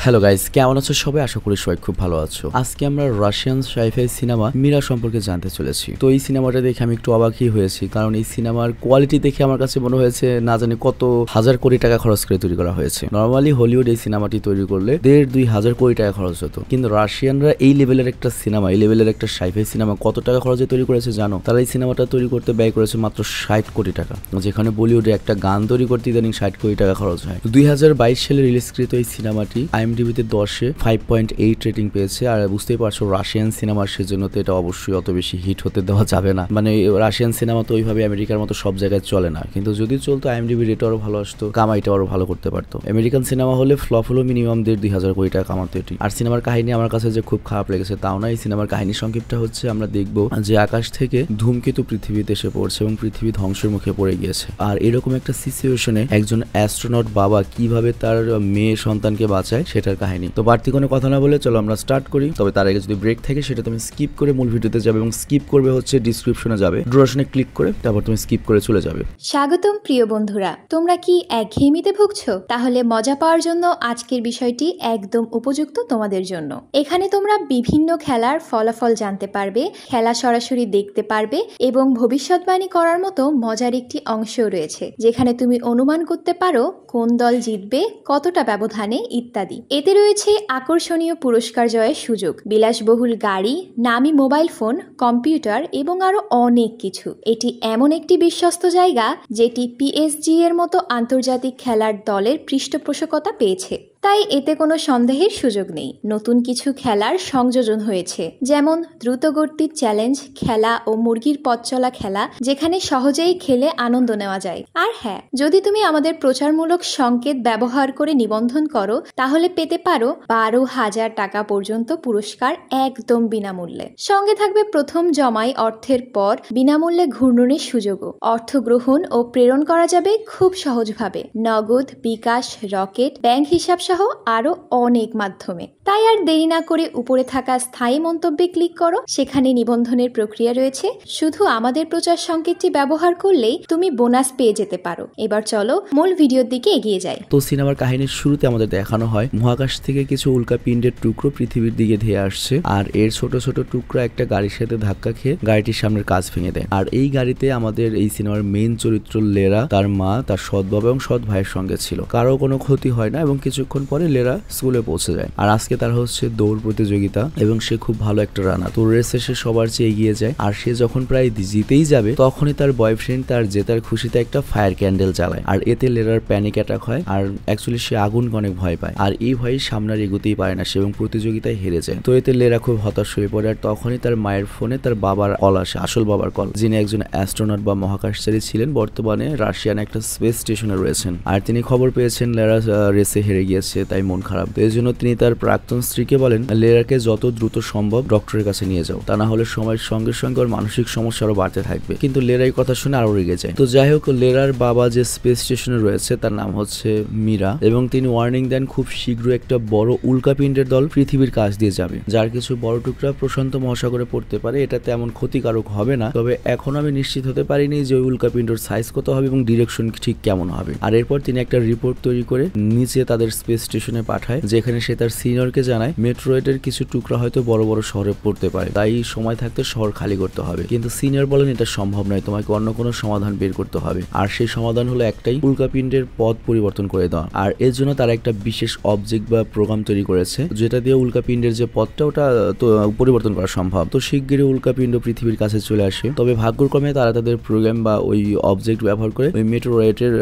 Hello guys, কেমন আছো সবাই? আশা করি সবাই খুব ভালো আছো। আজকে আমরা রাশিয়ান সাইফাই সিনেমা মিরা সম্পর্কে জানতে চলেছি। তো এই সিনেমাটা দেখে আমি একটু অবাকই হয়েছি, কারণ এই সিনেমার কোয়ালিটি দেখে আমার কাছে মনে হয়েছে না জানি কত হাজার কোটি টাকা খরচ করে তৈরি করা হয়েছে। নর্মালি হলিউড এই সিনেমাটি তৈরি করলে 1,500-2,000 কোটি টাকা খরচ হতো, কিন্তু রাশিয়ানরা এই লেভেলের একটা সিনেমা, এই লেভেলের একটা সাইফাই সিনেমা কত টাকা খরচে তৈরি করেছে জানো? তারা এই সিনেমাটা তৈরি করতে ব্যয় করেছে মাত্র 60 কোটি টাকা, যেখানে বলিউডে একটা গান তৈরি করতে ইদানিং 60 কোটি টাকা খরচ হয়। 2022 সালে রিলিজকৃত এই সিনেমাটি IMDb-তে 10-এ 5.8 রেটিং পেয়েছে। আর বুঝতেই পারছো রাশিয়ান সিনেমার, সেজন্য তো এটা অবশ্যই অত বেশি হিট হতে দেওয়া যাবে না। মানে রাশিয়ান সিনেমা তো ওইভাবে আমেরিকার মতো সব জায়গায় চলে না, কিন্তু যদি চলতো IMDb রেট আরো ভালো আসতো, কামাইটা আরো ভালো করতে পারতো। আমেরিকান সিনেমা হলে ফ্লপ হলো মিনিমাম 1,500-2,000 কোটি টাকা কামাতো এটি। আর সিনেমার কাহিনী আমার কাছে যে খুব খারাপ লেগেছে তাও না। এই সিনেমার কাহিনী সংক্ষিপ্তটা হচ্ছে, আমরা দেখবো যে আকাশ থেকে ধূমকেতু পৃথিবীতে এসে পড়ছে এবং পৃথিবী ধ্বংসের মুখে পড়ে গিয়েছে। আর এরকম একটা সিচুয়েশনে একজন অ্যাস্ট্রোনট বাবা কিভাবে তার মেয়ে সন্তানকে বাঁচায় সেটার কাহিনী। তো বাড়তি কোনো কথা না বলে চলো আমরা স্টার্ট করি। তবে তার আগে যদি ব্রেক থাকে সেটা তুমি স্কিপ করে মূল ভিডিওতে যাবে, এবং স্কিপ করবে হচ্ছে ডিসক্রিপশনে যাবে, ডুরেশনে ক্লিক করে তারপর তুমি স্কিপ করে চলে যাবে। স্বাগতম প্রিয় বন্ধুরা, তোমরা কি একঘেয়েমিতে ভুগছো? তাহলে মজা পাওয়ার জন্য আজকের বিষয়টি একদম উপযুক্ত তোমাদের জন্য। এখানে তোমরা বিভিন্ন খেলার ফলাফল জানতে পারবে, খেলা সরাসরি দেখতে পারবে এবং ভবিষ্যৎবাণী করার মতো মজার একটি অংশও রয়েছে, যেখানে তুমি অনুমান করতে পারো কোন দল জিতবে, কতটা ব্যবধানে ইত্যাদি। এতে রয়েছে আকর্ষণীয় পুরস্কার জয়ের সুযোগ, বিলাসবহুল গাড়ি, নামি মোবাইল ফোন, কম্পিউটার এবং আরো অনেক কিছু। এটি এমন একটি বিশ্বস্ত জায়গা যেটি PSG এর মতো আন্তর্জাতিক খেলার দলের পৃষ্ঠপোষকতা পেয়েছে, তাই এতে কোনো সন্দেহের সুযোগ নেই। নতুন কিছু খেলার সংযোজন হয়েছে, যেমন দ্রুতগতির চ্যালেঞ্জ খেলা ও মুরগির পথ চলা খেলা, যেখানে সহজেই খেলে আনন্দ নেওয়া যায়। আর হ্যাঁ, যদি তুমি আমাদের প্রচারমূলক সংকেত ব্যবহার করে নিবন্ধন করো তাহলে পেতে পারো 12,000 টাকা পর্যন্ত পুরস্কার একদম বিনামূল্যে। সঙ্গে থাকবে প্রথম জমাই অর্থের পর বিনামূল্যে ঘূর্ণনের সুযোগও। অর্থ গ্রহণ ও প্রেরণ করা যাবে খুব সহজভাবে, নগদ, বিকাশ, রকেট, ব্যাংক হিসাব সহ আরো অনেক মাধ্যমে। তাই আর দেরি না করে উপরে থাকা স্থায়ী মন্তব্যে ক্লিক করো, সেখানে নিবন্ধনের প্রক্রিয়া রয়েছে। শুধু আমাদের প্রচার সংকেতটি ব্যবহার করলেই তুমি বোনাস পেয়ে যেতে পারো। এবার চলো মূল ভিডিওর দিকে এগিয়ে যাই। তো সিনেমার কাহিনীর শুরুতে আমাদের দেখানো হয় মহাকাশ থেকে কিছু উল্কাপিণ্ডের টুকরো পৃথিবীর দিকে ধেয়ে আসছে, আর এর ছোট ছোট টুকরা একটা গাড়ির সাথে ধাক্কা খেয়ে গাড়িটির সামনের কাঁচ ভেঙে দেয়। আর এই গাড়িতে আমাদের এই সিনেমার মেইন চরিত্র লেরা, তার মা, তার সৎ বাবা এবং সৎ ভাইয়ের সঙ্গে ছিল। কারো কোনো ক্ষতি হয় না এবং কিছুক্ষণ পরে লেরা স্কুলে পৌঁছে যায়। আর আজকে তার হচ্ছে দৌড় প্রতিযোগিতা এবং সে খুব ভালো একটা রানার। তো রেসে সে সবার চেয়ে এগিয়ে যায়। আর সে যখন প্রায় জিতেই যাবে তখনই তার বয়ফ্রেন্ড তার জেতার খুশিতে একটা ফায়ার ক্যান্ডেল জ্বালায়, আর এতে লেরার প্যানিক অ্যাটাক হয়। আর অ্যাকচুয়ালি সে আগুনকে অনেক ভয় পায়, আর এই ভয়ে সামনে আর এগোতেই পারে না সে, এবং প্রতিযোগিতায় হেরে যায়। তো এতে লেরা খুব হতাশ হয়ে পড়ে। আর তখনই তার মায়ের ফোনে তার বাবার কল আসে, আসল বাবার কল, যিনি একজন অ্যাস্ট্রোনট বা মহাকাশচারী ছিলেন, বর্তমানে রাশিয়ান একটা স্পেস স্টেশনে রয়েছেন। আর তিনি খবর পেয়েছেন লেরা রেসে হেরে গিয়েছে, তাই মন খারাপ। তো এই জন্য তিনি তার প্রাক্তন স্ত্রীকে বলেন লেরাকে যত দ্রুত সম্ভব ডক্টরের কাছে নিয়ে যাও, তা না হলে সময়ের সঙ্গে সঙ্গে ওর মানসিক সমস্যা আরো বাড়তে থাকবে। কিন্তু লেরা এই কথা শুনে আরো রেগে যায়। তো যাই হোক, লেরার বাবা যে স্পেস স্টেশনে রয়েছে তার নাম হচ্ছে মীরা, এবং তিনি ওয়ার্নিং দেন খুব শীঘ্রই একটা বড় উল্কাপিণ্ডের দল পৃথিবীর কাছ দিয়ে যাবে, যার কিছু বড় টুকরা প্রশান্ত মহাসাগরে পড়তে পারে। এটা তেমন ক্ষতিকারক হবে না, তবে এখন আমি নিশ্চিত হতে পারিনি যে ওই উল্কাপিণ্ডর সাইজ কত হবে এবং ডিরেকশন ঠিক কেমন হবে। আর এরপর তিনি একটা রিপোর্ট তৈরি করে নিচে তাদের স্পেস স্টেশনে পাঠায়, যেখানে সে তার সিনিয়রকে জানায় মেট্রোয়েডের কিছু টুকরা হয়তো বড় বড় শহরে পড়তে পারে, তাই সময় থাকতে শহর খালি করতে হবে। কিন্তু সিনিয়র বলেন এটা সম্ভব নয়, তোমাকে অন্য কোনো সমাধান বের করতে হবে। আর সেই সমাধান হলো একটাই, উল্কাপিণ্ডের পথ পরিবর্তন করে দেওয়া। আর এর জন্য তারা একটা বিশেষ অবজেক্ট বা প্রোগ্রাম তৈরি করেছে, যেটা দিয়ে উল্কাপিণ্ডের যে পথটা ওটা তো পরিবর্তন করা সম্ভব। তো শিগগিরই উল্কাপিণ্ড পৃথিবীর কাছে চলে আসে, তবে ভাগ্যক্রমে তারা তাদের প্রোগ্রাম বা ওই অবজেক্ট ব্যবহার করে ওই মেট্রোয়েডের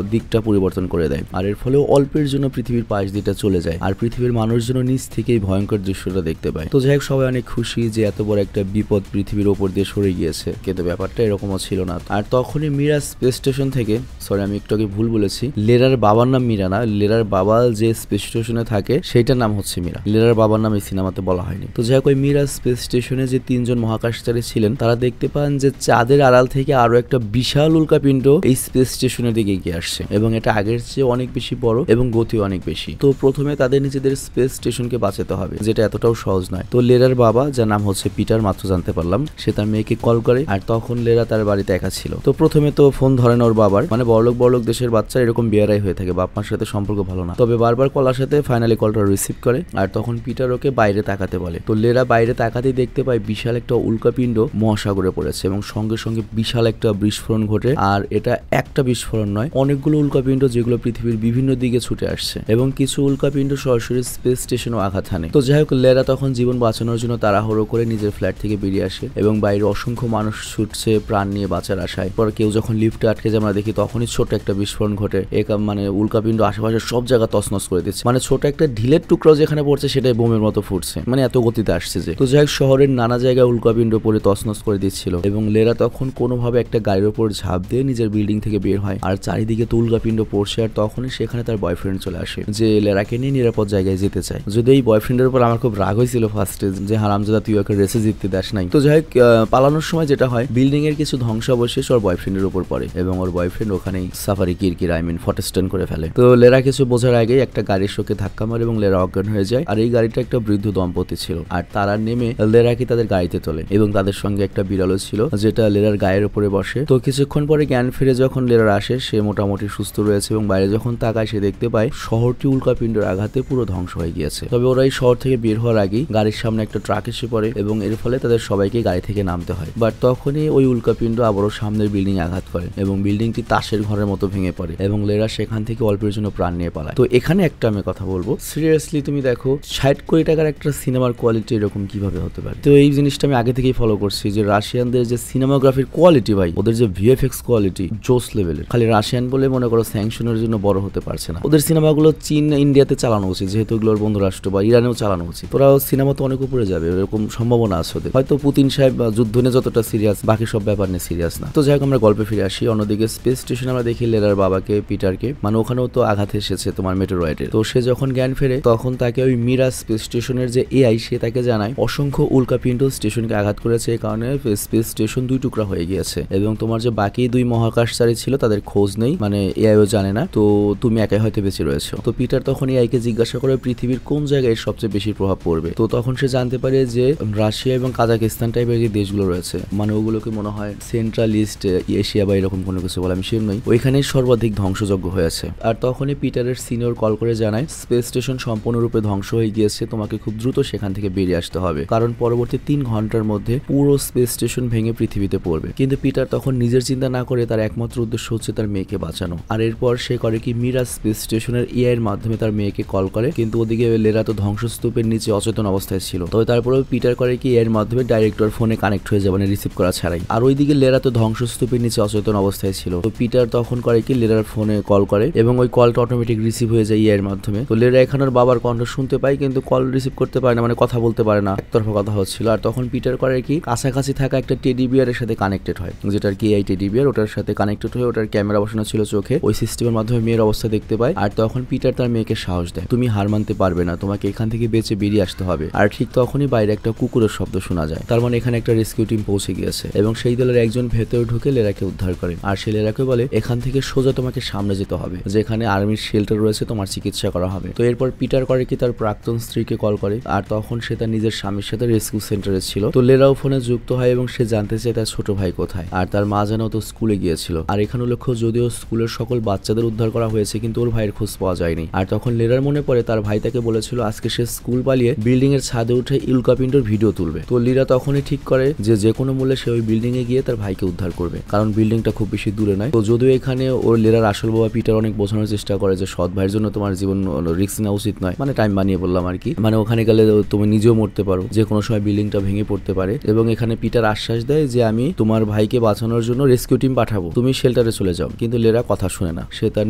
দিকটা পরিবর্তন করে দেয়। আর এর ফলে অল্পের জন্য পৃথিবীর পাশ দিকটা চলে যায়, আর পৃথিবীর মানুষজন নিচ থেকেই ভয়ঙ্কর দৃশ্যটা দেখতে পায়। তো যাই হোক, সবাই অনেক খুশি যে এত বড় একটা বিপদ পৃথিবীর ওপর দিয়ে সরে গিয়েছে, কিন্তু ব্যাপারটা এরকমও ছিল না। আর তখনই মীরা স্পেস স্টেশন থেকে, সরি আমি একটু আগে ভুল বলেছি, লেরার বাবার নাম মীরা না, লেরার বাবা যে স্পেস স্টেশনে থাকে সেইটার নাম হচ্ছে মীরা, লেরার বাবার নাম এই সিনেমাতে বলা হয়নি। তো যাই হোক, ওই মীরা স্পেস স্টেশনে যে 3 জন মহাকাশচারী ছিলেন তারা দেখতে পান যে চাঁদের আড়াল থেকে আরো একটা বিশাল উল্কাপিণ্ড এই স্পেস স্টেশনের দিকে এগিয়ে আসছে, এবং এটা আগের চেয়ে অনেক বেশি বড় এবং গতিও অনেক বেশি। বেশি। তো প্রথমে তাদের নিজেদের স্পেস স্টেশনকে বাঁচাতে হবে, যেটা এতটাও সহজ নয়। তো লেরার বাবা, যার নাম হচ্ছে পিটার, মাত্র জানতে পারলাম, সে তার মেয়েকে কল করে। আর তখন লেরা তার বাড়িতে একা ছিল। তো প্রথমে তো ফোন ধরে না ওর বাবার, মানে বড়লোক দেশের বাচ্চা এরকম বেয়ারাই হয়ে থাকে, বাপ মার সাথে সম্পর্ক ভালো না। তবে বারবার কল আসাতে ফাইনালি কলটা রিসিভ করে। আর তখন পিটার ওকে বাইরে তাকাতে বলে। তো লেরা বাইরে তাকাতেই দেখতে পায় বিশাল একটা উল্কাপিণ্ড মহাসাগরে পড়েছে এবং সঙ্গে সঙ্গে বিশাল একটা বিস্ফোরণ ঘটে। আর এটা একটা বিস্ফোরণ নয়, অনেকগুলো উল্কাপিণ্ড যেগুলো পৃথিবীর বিভিন্ন দিকে ছুটে আসছে এবং কিছু উল্কাপিণ্ড সরাসরি স্পেস স্টেশনও আঘাত হানে। তো যাই হোক, লেরা তখন জীবন বাঁচানোর জন্য তাড়াহুড়ো করে নিজের ফ্ল্যাট থেকে বেরিয়ে আসে এবং বাইরে অসংখ্য মানুষ ছুটছে প্রাণ নিয়ে বাঁচার আশায়। পরে কেউ যখন লিফটে আটকে যায় আমরা দেখি তখনই ছোট একটা বিস্ফোরণ ঘটে। মানে উল্কাপিণ্ড আশেপাশে সব জায়গা তছনছ করে দিচ্ছে, মানে ছোট একটা ঢিলের টুকরো যেখানে পড়ছে সেটাই বোমের মতো ফুটছে, মানে এত গতিতে আসছে যে। তো যাই হোক, শহরের নানা জায়গায় উল্কাপিণ্ড পড়ে তছনছ করে দিচ্ছিল এবং লেরা তখন কোনোভাবে একটা গাড়ির উপর ঝাঁপ দিয়ে নিজের বিল্ডিং থেকে বের হয়। আর চারিদিকে তো উল্কাপিণ্ড পড়ছে। আর তখনই সেখানে তার বয়ফ্রেন্ড চলে আসে, যে লেরাকে নিয়ে নিরাপদ জায়গায় যেতে চায়। যদি এই বয়ফ্রেন্ডের উপর আমার খুব রাগ হয়েছিল ফার্স্টে, যে হারামজাদা তুই ওকে রেসে জিততে দাস নাই। তো যাই হোক, পালানোর সময় যেটা হয়, বিল্ডিং এর কিছু ধ্বংসাবশেষ ওর বয়ফ্রেন্ডের উপর পড়ে এবং ওর বয়ফ্রেন্ড ওখানেই সাফারি কিরকির ফটেস্টেন করে ফেলে। তো লেরা কিছু বোঝার আগেই একটা গাড়ির শোকে ধাক্কা মারে এবং লেরা অজ্ঞান হয়ে যায়। আর এই গাড়িটা একটা বৃদ্ধ দম্পতি ছিল। আর তারা নেমে লেরাকে তাদের গাড়িতে তোলে এবং তাদের সঙ্গে একটা বিড়ালও ছিল, যেটা লেরার গায়ের উপরে বসে। তো কিছুক্ষণ পরে জ্ঞান ফিরে যখন লেরার আসে, সে মোটামুটি সুস্থ রয়েছে এবং বাইরে যখন তাকায় সে দেখতে পায় শহরটি উল্কাপিণ্ডের আঘাতে পুরো ধ্বংস হয়ে গিয়েছে। তবে ওরা এই শহর থেকে বের হওয়ার আগেই গাড়ির সামনে একটা ট্রাক এসে পড়ে এবং এর ফলে তাদের সবাইকে গাড়ি থেকে নামতে হয়। বাট তখনই ওই উল্কাপিণ্ড আবারও সামনের বিল্ডিং আঘাত করে এবং বিল্ডিংটি তাসের ঘরের মতো ভেঙে পড়ে এবং লেরা সেখান থেকে অল্পের জন্য প্রাণ নিয়ে পালায়। তো এখানে একটা আমি কথা বলবো, সিরিয়াসলি তুমি দেখো 60 কোটি টাকার একটা সিনেমার কোয়ালিটি এরকম কিভাবে হতে পারে? তো এই জিনিসটা আমি আগে থেকেই ফলো করছি, যে রাশিয়ানদের যে সিনেমাগ্রাফির কোয়ালিটি, ভাই ওদের যে ভিএফএক্স কোয়ালিটি জোস লেভেলের। খালি রাশিয়ান বলে মনে করো স্যাংশনের জন্য বড় হতে পারছে না। ওদের সিনেমাগুলো চীন ইন্ডিয়াতে চালানো উচিত, যেহেতু এগুলোর বন্ধু রাষ্ট্র, বা ইরানেও চালানো উচিত। তোরাও সিনেমা তো অনেক উপরে যাবে, এরকম সম্ভাবনা আছে ওদের। হয়তো পুতিন সাহেব যুদ্ধ নিয়ে যতটা সিরিয়াস, বাকি সব ব্যাপার নিয়ে সিরিয়াস না। তো যাই হোক, আমরা গল্পে ফিরে আসি। অন্যদিকে স্পেস স্টেশনে আমরা দেখি লেরার বাবাকে, পিটারকে, মানে ওখানেও তো আঘাত এসেছে তোমার মেটেরয়েডের। তো সে যখন জ্ঞান ফেরে তখন তাকে ওই মিরা স্পেস স্টেশনের যে এআই, সে তাকে জানায় অসংখ্য উল্কাপিণ্ড স্টেশনকে আঘাত করেছে, এই কারণে স্পেস স্টেশন 2 টুকরা হয়ে গিয়েছে এবং তোমার যে বাকি 2 মহাকাশচারী ছিল তাদের খোঁজ নেই, মানে এআইও জানে না। তো তুমি একাই হয়তো বেঁচে রয়েছো। তো পিটার তখন এআইকে জিজ্ঞাসা করে পৃথিবীর কোন জায়গায় সবচেয়ে বেশি প্রভাব পড়বে। তো তখন সে জানতে পারে যে রাশিয়া এবং কাজাকিস্তান টাইপের যে দেশগুলো রয়েছে, মানে ওগুলোকে মনে হয় সেন্ট্রাল ইস্ট এশিয়া বা এরকম কোনো কিছু বলে, আমি শিওর নই, ওইখানেই সর্বাধিক ধ্বংসযজ্ঞ হয়েছে। আর তখনই পিটারের সিনিয়র কল করে জানায় স্পেস স্টেশন সম্পূর্ণরূপে ধ্বংস হয়ে গিয়েছে, তোমাকে খুব দ্রুত সেখান থেকে বেরিয়ে আসতে হবে, কারণ পরবর্তী 3 ঘন্টার মধ্যে পুরো স্পেস স্টেশন ভেঙে পৃথিবীতে পড়বে। কিন্তু পিটার তখন নিজের চিন্তা না করে তার একমাত্র উদ্দেশ্য হচ্ছে তার মেয়েকে বাঁচানো। আর এরপর সে করে কি, মিরা স্পেস স্টেশনের এআই এর মাধ্যমে তার মেয়েকে কল করে। কিন্তু ওদিকে লেরা তো ধ্বংসস্তূপের নিচে অচেতন অবস্থায় ছিল। তবে তারপরেও পিটার করে কি, এর মাধ্যমে ডাইরেক্টর ফোনে কানেক্ট হয়ে যাবে, মানে রিসিভ করা ছাড়াই। আর ওইদিকে লেরা তো ধ্বংসস্তূপের নিচে অচেতন অবস্থায় ছিল। তো পিটার তখন করে কি, লেরার ফোনে কল করে এবং ওই কলটা অটোমেটিক রিসিভ হয়ে যায় এর মাধ্যমে। তো লেরা এখানে ওর বাবার কণ্ঠ শুনতে পায় কিন্তু কল রিসিভ করতে পারে না, মানে কথা বলতে পারে না, একতরফা কথা হচ্ছিল। আর তখন পিটার করে কি, কাছাকাছি থাকা একটা টেডি বিয়ারের সাথে কানেক্টেড হয়, যেটার কি এই টেডি বিয়ার, ওটার সাথে কানেক্টেড হয়ে ওটার ক্যামেরা বসানো ছিল চোখে, ওই সিস্টেমের মাধ্যমে মেয়ের অবস্থা দেখতে পায়। আর তখন পিটার তার মেয়েকে সাহস দেয়, তুমি হার মানতে পারবে না, তোমাকে এখান থেকে বেঁচে বেরিয়ে আসতে হবে। আর ঠিক তখনই বাইরে একটা কুকুরের শব্দ শোনা যায়, তার মানে এখানে একটা রেস্কিউ টিম পৌঁছে গিয়েছে এবং সেই দলের একজন ভেতরে ঢুকে লেরাকে উদ্ধার করে। আর সে লেরাকে বলে, এখান থেকে সোজা তোমাকে সামনে যেতে হবে, যেখানে আর্মির শেল্টার রয়েছে, তোমার চিকিৎসা করা হবে। তো এরপর পিটার করে কি, তার প্রাক্তন স্ত্রীকে কল করে। আর তখন সে তার নিজের স্বামীর সাথে রেস্কিউ সেন্টারে ছিল। তো লেরাও ফোনে যুক্ত হয় এবং সে জানতে চায় তার ছোট ভাই কোথায়। আর তার মা যেন তো স্কুলে গিয়েছিল। আর এখানে লক্ষ্য, যদিও স্কুলের সকল বাচ্চাদের উদ্ধার করা হয়েছে কিন্তু ওর ভাইয়ের খোঁজ পাওয়া যায়নি। আর তখন লেরার মনে পড়ে তার ভাই তাকে বলেছিল আজকে সে স্কুল পালিয়ে বিল্ডিং এর ছাদে উঠে উল্কাপিণ্ডর ভিডিও তুলবে। তো লীরা তখনই ঠিক করে যে কোনো মূল্যে সে ওই বিল্ডিং এ গিয়ে তার ভাইকে উদ্ধার করবে, কারণ বিল্ডিংটা খুব বেশি দূরে নয়। তো যদিও এখানে ওর লেরার আসল বাবা পিটার অনেক বোঝানোর চেষ্টা করে যে সৎ ভাইয়ের জন্য তোমার জীবন রিস্ক নেওয়া উচিত নয়, মানে টাইম বানিয়ে বললাম আর কি, মানে ওখানে গেলে তুমি নিজেও মরতে পারো, যে কোনো সময় বিল্ডিংটা ভেঙে পড়তে পারে। এবং এখানে পিটার আশ্বাস দেয় যে আমি তোমার ভাইকে বাঁচানোর জন্য রেস্কিউ টিম পাঠাবো, তুমি শেল্টারে চলে যাও। কিন্তু লেরা কথা শুনে না, সে তার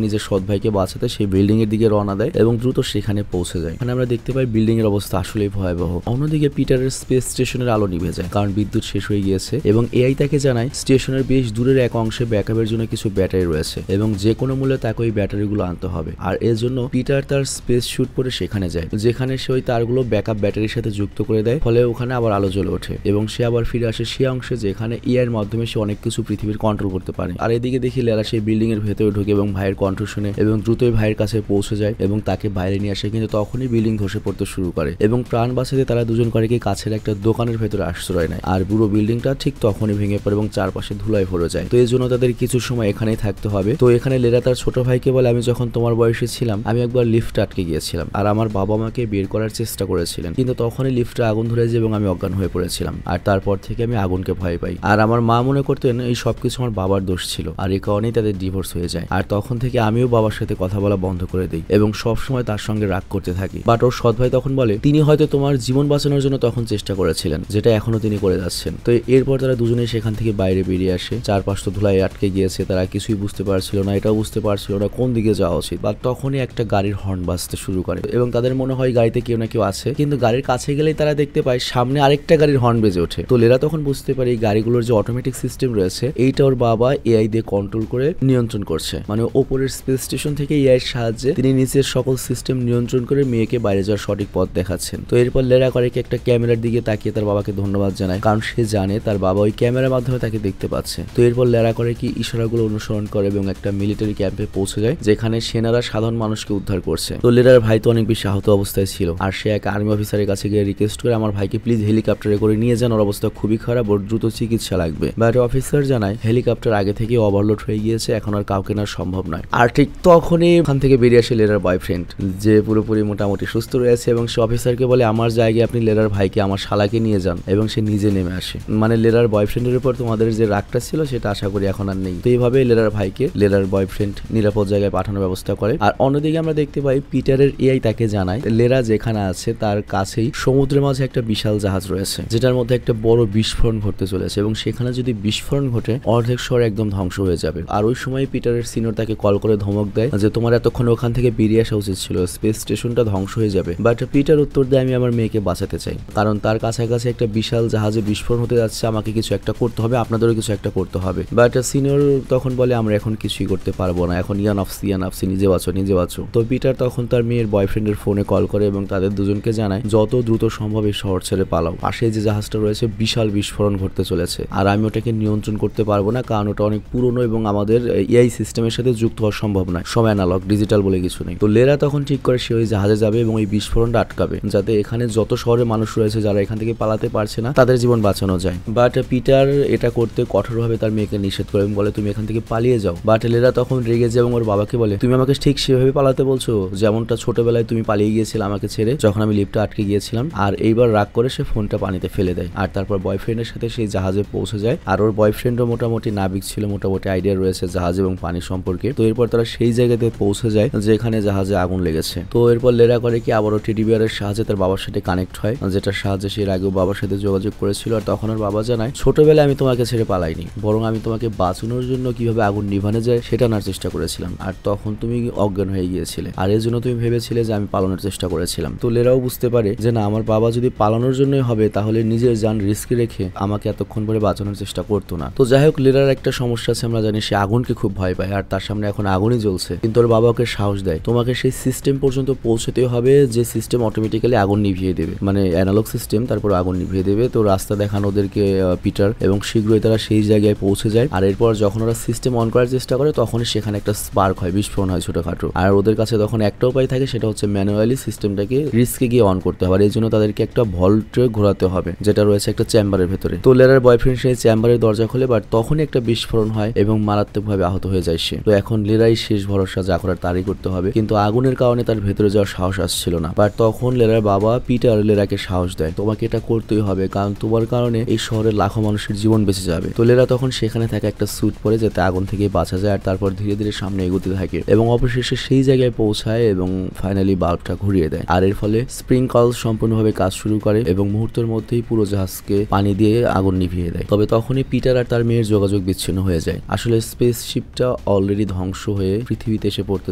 নিজের সৎ ভাইকে বাঁচাতে সেই বিল্ডিং এর দিকে রওনা দেয় এবং দ্রুত সেখানে পৌঁছে যায়। এখানে আমরা দেখতে পাই বিল্ডিং এর অবস্থা আসলেই ভয়াবহ। অন্যদিকে পিটারের স্পেস স্টেশনের আলো নিভে যায়, কারণ বিদ্যুৎ শেষ হয়ে গিয়েছে এবং এআই তাকে জানায় স্টেশনের বেশ দূরের এক অংশে ব্যাকআপের জন্য কিছু ব্যাটারি রয়েছে এবং যে কোনো মূল্যে তাকে ওই ব্যাটারিগুলো আনতে হবে। আর এর জন্য পিটার তার স্পেস শুট পরে সেখানে যায়, যেখানে সে ওই তারগুলো ব্যাকআপ ব্যাটারির সাথে যুক্ত করে দেয়, ফলে ওখানে আবার আলো জ্বলে ওঠে এবং সে আবার ফিরে আসে সেই অংশে যেখানে এআই এর মাধ্যমে সে অনেক কিছু পৃথিবীর কন্ট্রোল করতে পারে। আর এদিকে দেখি লেরা সেই বিল্ডিং এর ভেতরে ঢুকে এবং ভাইয়ের কণ্ঠ শুনে এবং দ্রুতই ভাইয়ের কাছে পৌঁছে যায় যায় এবং তাকে বাইরে নিয়ে আসে, কিন্তু তখনই বিল্ডিং ধসে পড়তে শুরু করে এবং প্রাণ বাঁচাতে তারা দুজন করে কি কাছের একটা দোকানের ভেতরে আশ্রয় নেয়। আর পুরো বিল্ডিংটা ঠিক তখনই ভেঙে পড়ে এবং চারপাশে ধুলায় ভরে যায়। তো এই জন্য তাদের কিছু সময় এখানেই থাকতে হবে। তো এখানে লেরা তার ছোট ভাইকে বলে, আমি যখন তোমার বয়সে ছিলাম আমি একবার লিফট আটকে গিয়েছিলাম আর আমার বাবা মাকে বের করার চেষ্টা করেছিলেন, কিন্তু তখনই লিফটে আগুন ধরে যায় এবং আমি অজ্ঞান হয়ে পড়েছিলাম। আর তারপর থেকে আমি আগুনকে ভয় পাই। আর আমার মা মনে করতেন এই সবকিছু আমার বাবার দোষ ছিল, আর এই কারণেই তাদের ডিভোর্স হয়ে যায়। আর তখন থেকে আমিও বাবার সাথে কথা বলা বন্ধ করে দিই এবং সবসময় তার সঙ্গে রাগ করতে থাকি। বাট ওর সৎ ভাই তখন বলে তিনি হয়তো তোমার জীবন বাঁচানোর জন্য তখন চেষ্টা করেছিলেন, যেটা এখনো তিনি করে যাচ্ছেন। তো এরপর তারা দুজনেই সেখান থেকে বাইরে বেরিয়ে আসে। চারপাশ তো ধুলায় আটকে গিয়েছে, তারা কিছুই বুঝতে পারছিল না, এটাও বুঝতে পারছিল না কোন দিকে যাওয়া উচিত। বা তখনই একটা গাড়ির হর্ন বাজতে শুরু করে এবং তাদের মনে হয় গাড়িতে কেউ না কেউ আছে, কিন্তু গাড়ির কাছে গেলেই তারা দেখতে পায় সামনে আরেকটা গাড়ির হর্ন বেজে ওঠে। তো লেরা তখন বুঝতে পারে এই গাড়িগুলোর যে অটোমেটিক সিস্টেম রয়েছে এইটা ওর বাবা এআই দিয়ে কন্ট্রোল করে নিয়ন্ত্রণ করছে। মানে ওপরের স্পেস স্টেশন থেকে এআই এর সাহায্যে তিনি নিচের সকল সিস্টেম নিয়ন্ত্রণ করে মেয়েকে বাইরে যাওয়ার সঠিক পথ দেখাচ্ছেন। তো এরপর লেরা করে কি একটা ক্যামেরার দিকে তাকিয়ে তার বাবাকে ধন্যবাদ জানায়, কারণ সে জানে তার বাবা ওই ক্যামেরার মাধ্যমে তাকে দেখতে পাচ্ছে। তো এরপর লেরা করে কি ইশারাগুলো অনুসরণ করে এবং একটা মিলিটারি ক্যাম্পে পৌঁছে যায়, যেখানে সেনারা সাধারণ মানুষকে উদ্ধার করছে। তো লেরার ভাই তো অনেক বেশি আহত অবস্থায় ছিল, আর সে এক আর্মি অফিসারের কাছে গিয়ে রিকোয়েস্ট করে আমার ভাইকে প্লিজ হেলিকপ্টারে করে নিয়ে যান, ওর অবস্থা খুবই খারাপ, ওর দ্রুত চিকিৎসা লাগবে। বাট অফিসার জানায় হেলিকপ্টার আগে থেকে ওভারলোড হয়ে গিয়েছে, এখন আর কাউকে নেওয়া সম্ভব নয়। আর ঠিক তখনই ওখান থেকে বেরিয়ে আসে লেরার বয়ফ্রেন্ড, যে পুরোপুরি মোটামুটি সুস্থ রয়েছে এবং সে অফিসারকে বলে আমার জায়গায় আপনি লেরার ভাইকে আমার শালাকে নিয়ে যান, এবং সে নিজে নেমে আসে। মানে লেরার বয়ফ্রেন্ডের উপর তোমাদের যে রাগটা ছিল সেটা আশা করি এখন আর নেই। তো এইভাবে লেরার ভাইকে লেরার বয়ফ্রেন্ড নিরাপদ জায়গায় পাঠানোর ব্যবস্থা করে। আর অন্যদিকে আমরা দেখতে পাই পিটারের এআই তাকে জানায় লেরা যেখানে আছে তার কাছেই সমুদ্রের মাঝে একটা বিশাল জাহাজ রয়েছে, যেটার মধ্যে একটা বড় বিস্ফোরণ ঘটতে চলেছে এবং সেখানে যদি বিস্ফোরণ ঘটে অর্ধেক শহর একদম ধ্বংস হয়ে যাবে। আর ওই সময় পিটারের সিনিয়র তাকে কল করে ধমক দেয় যে তোমার এতক্ষণ ওখান থেকে বেরিয়ে আসা উচিত ছিল, স্পেস স্টেশনটা ধ্বংস হয়ে যাবে। বাট পিটার উত্তর দেয় আমি আমার মেয়েকে বাঁচাতে চাই, কারণ তার কাছাকাছি একটা বিশাল জাহাজে বিস্ফোরণ হতে যাচ্ছে, আমাকে কিছু একটা করতে হবে, আপনাদেরও কিছু একটা করতে হবে। বাট সিনিয়র তখন বলে আমরা এখন কিছুই করতে পারবো না, এখন ইয়ান অফসি নিজে বাঁচো নিজে বাঁচো। তো পিটার তখন তার মেয়ের বয়ফ্রেন্ডের ফোনে কল করে এবং তাদের দুজনকে জানায় যত দ্রুত সম্ভব এই শহর ছেড়ে পালাও, পাশে যে জাহাজটা রয়েছে বিশাল বিস্ফোরণ ঘটতে চলেছে, আর আমি ওটাকে নিয়ন্ত্রণ করতে পারবো না, কারণ ওটা অনেক পুরনো এবং আমাদের এআই সিস্টেমের সাথে যুক্ত হওয়া সম্ভব নয়, সব অ্যানালগ ডিজিটাল বলে কিছু নেই। তো লেরা তখন ঠিক করে সে ওই জাহাজে যাবে এবং এই বিস্ফোরণটা আটকাবে, যাতে এখানে যত শহরের মানুষ রয়েছে যারা এখান থেকে পালাতে পারছে না তাদের জীবন বাঁচানো যায়। বাট পিটার এটা করতে কঠোরভাবে তার মেয়েকে নিষেধ করে এবং বলে তুমি এখান থেকে পালিয়ে যাও। বাট লেরা তখন রেগে যায় এবং ওর বাবাকে বলে তুমি আমাকে ঠিক সেভাবে পালাতে বলছো যেমনটা ছোটবেলায় তুমি পালিয়ে গিয়েছিলে আমাকে ছেড়ে যখন আমি লিফটে আটকে গিয়েছিলাম। আর এইবার রাগ করে সে ফোনটা পানিতে ফেলে দেয় আর তারপর বয়ফ্রেন্ডের সাথে সেই জাহাজে পৌঁছে যায়। আর ওর বয়ফ্রেন্ডও মোটামুটি নাবিক ছিল, মোটামুটি আইডিয়া রয়েছে জাহাজ এবং পানি সম্পর্কে। তো এরপর তারা সেই জায়গাতে পৌঁছে যায় যেখানে জাহাজে আগুন লেগেছে। তো এরপর লেরা করে কি আবারও টেডি বিয়ারের সাহায্যে তার বাবার সাথে কানেক্ট হয়, যেটার সাহায্যে সে আগেও বাবার সাথে যোগাযোগ করেছিল। আর তখন ওর বাবা জানায় ছোটবেলায় আমি তোমাকে ছেড়ে পালাইনি, বরং আমি তোমাকে বাঁচানোর জন্য কিভাবে আগুন নিভানো যায় সেটা আনার চেষ্টা করেছিলাম, আর তখন তুমি অজ্ঞান হয়ে গিয়েছিলে, আর এর জন্য তুমি ভেবেছিলে যে আমি পালানোর চেষ্টা করেছিলাম। তো লেরাও বুঝতে পারে যে না, আমার বাবা যদি পালানোর জন্যই হবে তাহলে নিজের জান রিস্কে রেখে আমাকে এতক্ষণ পরে বাঁচানোর চেষ্টা করতো না। তো যাই হোক, লেরার একটা সমস্যা আছে, আমরা জানি সে আগুনকে খুব ভয় পায় আর তার সামনে এখন আগুনই জ্বলছে, কিন্তু ওর বাবা ওকে সাহস দেয় তোমাকে সেই সিস্টেম পর্যন্ত পৌঁছতে হবে যে সিস্টেম অটোমেটিক্যালি আগুন নিভিয়ে দেবে, মানে অ্যানালগ সিস্টেম, তারপর আগুন নিভিয়ে দেবে। তো রাস্তা দেখান ওদেরকে পিটার এবং শীঘ্রই তারা সেই জায়গায় পৌঁছে যায়। আর এরপর যখন ওরা সিস্টেম অন করার চেষ্টা করে তখনই সেখানে একটা স্পার্ক হয়, বিস্ফোরণ হয় ছোটখাটো। আর ওদের কাছে তখন একটা উপায় থাকে, সেটা হচ্ছে ম্যানুয়ালি সিস্টেমটাকে রিস্কে গিয়ে অন করতে হবে, আর এই জন্য তাদেরকে একটা ভল্টে ঘোরাতে হবে যেটা রয়েছে একটা চেম্বারের ভেতরে। তো লেরার বয়ফ্রেন্ড সেই চেম্বারের দরজা খোলে, বাট তখনই একটা বিস্ফোরণ হয় এবং মারাত্মকভাবে আহত হয়ে যায় সে। তো এখন লেরাই শেষ ভরসা, যা করার তারই করতে হবে, কিন্তু আগুনের কারণে তার ভেতরে যাওয়ার সাহস আসছিল না। বাট তখন লেরার বাবা পিটার লেরাকে সাহস দেয় তোমাকে এটা করতেই হবে, কারণ তোমার কারণে এই শহরের লাখো মানুষের জীবন বেঁচে যাবে। তো লেরা তখন সেখানে থাকা একটা স্যুট পরে যাতে আগুন থেকে বাঁচা যায়, আর তারপর ধীরে ধীরে সামনে এগোতে থাকে এবং অবশেষে সেই জায়গায় পৌঁছায় এবং ফাইনালি বাল্বটা ঘুরিয়ে দেয়। আর এর ফলে স্প্রিংকল সম্পূর্ণভাবে কাজ শুরু করে এবং মুহূর্তের মধ্যেই পুরো জাহাজকে পানি দিয়ে আগুন নিভিয়ে দেয়। তবে তখনই পিটার আর তার মেয়ের যোগাযোগ বিচ্ছিন্ন হয়ে যায়। আসলে স্পেসশিপটা অলরেডি ধ্বংস হয়ে পৃথিবীতে এসে পড়তে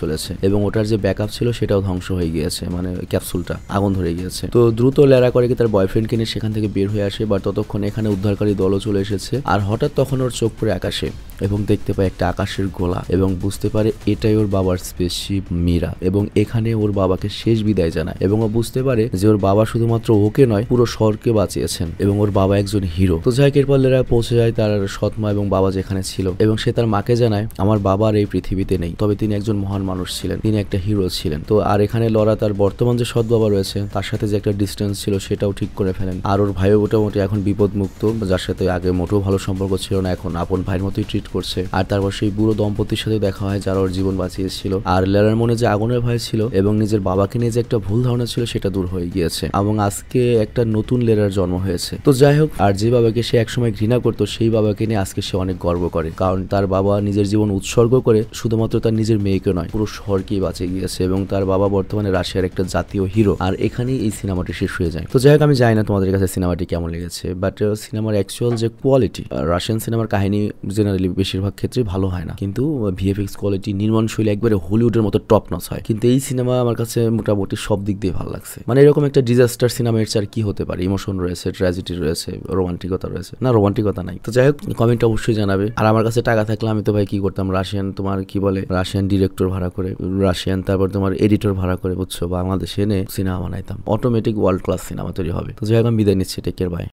চলেছে এবং ওটার যে ব্যাকআপ ছিল সেটাও ধ্বংস হয়ে গিয়েছে, মানে ক্যাপসুলটা আগুন ধরে গিয়েছে। তো দ্রুত লেরা করে কি তার বয়ফ্রেন্ডকে নিয়ে সেখান থেকে বের হয়ে আসে, বা ততক্ষণ এখানে উদ্ধারকারী দলও চলে এসেছে। আর হঠাৎ তখন ওর চোখ পড়ে আকাশে, এবং দেখতে পায় একটা আকাশের গোলা এবং বুঝতে পারে এটাই ওর বাবার স্পেসশিপ মীরা, এবং এখানে ওর বাবাকে শেষ বিদায় জানায় এবং ও বুঝতে পারে যে ওর বাবা শুধুমাত্র ওকে নয় পুরো শহরকে বাঁচিয়েছেন এবং ওর বাবা একজন হিরো। তো যাই এরপর লেরা পৌঁছে যায় তার সৎমা এবং বাবা যেখানে ছিল এবং সে তার মাকে জানায় আমার বাবা আর এই পৃথিবীতে নেই, তবে তিনি একজন মহান মানুষ ছিলেন, তিনি একটা হিরো ছিলেন। তো আর এখানে লরা তার বর্তমান যে সৎ বাবা রয়েছে তার সাথে যে একটা ডিস্টেন্স ছিল সেটাও ঠিক করে ফেলেন। আর ওর ভাইও মোটামুটি এখন বিপদ মুক্ত, যার সাথে আগে মোটেও ভালো সম্পর্ক ছিল না এখন আপন ভাইয়ের মতোই ট্রিট করছে। আর তারপর সেই বুড়ো দম্পতির সাথে দেখা হয় যারা ওর জীবন বাঁচিয়েছিল। আর লেরার মনে যে আগুনের ভয় ছিল এবং নিজের বাবাকে নিয়ে যে একটা ভুল ধারণা ছিল সেটা দূর হয়ে গিয়েছে এবং আজকে একটা নতুন লেরার জন্ম হয়েছে। তো যাই হোক, আর যে বাবাকে সে একসময় ঘৃণা করতো সেই বাবাকে নিয়ে আজকে সে অনেক গর্ব করে, কারণ তার বাবা নিজের জীবন উৎসর্গ করে শুধুমাত্র তার নিজের মেয়েকে নয় পুরো শহরকেই বাঁচিয়ে গিয়েছে এবং তার বাবা বর্তমানে রাশিয়ার একটা জাতীয় হিরো। আর এখানেই এই সিনেমাটি শেষ হয়ে যায়। তো যাই হোক, আমি জানি না তোমাদের কাছে সিনেমাটি কেমন লেগেছে, বাট সিনেমার অ্যাকচুয়াল যে কোয়ালিটি, রাশিয়ান সিনেমার কাহিনী জেনারেলি বেশিরভাগ ক্ষেত্রে ভালো হয় না, কিন্তু ভিএফএক্স কোয়ালিটি নির্মাণ শৈলী একবারে হলিউডের মতো টপ নচ হয়। কিন্তু এই সিনেমা আমার কাছে মোটামুটি সব দিক দিয়ে ভালো লাগছে। মানে এরকম একটা ডিজাস্টার সিনেমা এর চার কি হতে পারে, ইমোশন রয়েছে, ট্র্যাজেডি রয়েছে, রোমান্টিকতা রয়েছে, না রোমান্টিকতা নাই। তো যাই হোক, কমেন্ট অবশ্যই জানাবে। আর আমার কাছে টাকা থাকলে আমি তো ভাই কি করতাম, রাশিয়ান তোমার কি বলে রাশিয়ান ডিরেক্টর ভাড়া করে, রাশিয়ান তারপর তোমার এডিটর ভাড়া করে বুঝছো বাংলাদেশে এনে সিনেমা বানাইতাম, অটোমেটিক ওয়ার্ল্ড ক্লাস সিনেমা তৈরি হবে। তো যাই হোক, আমি বিদায় নিচ্ছি, টেক কেয়ার, বাই।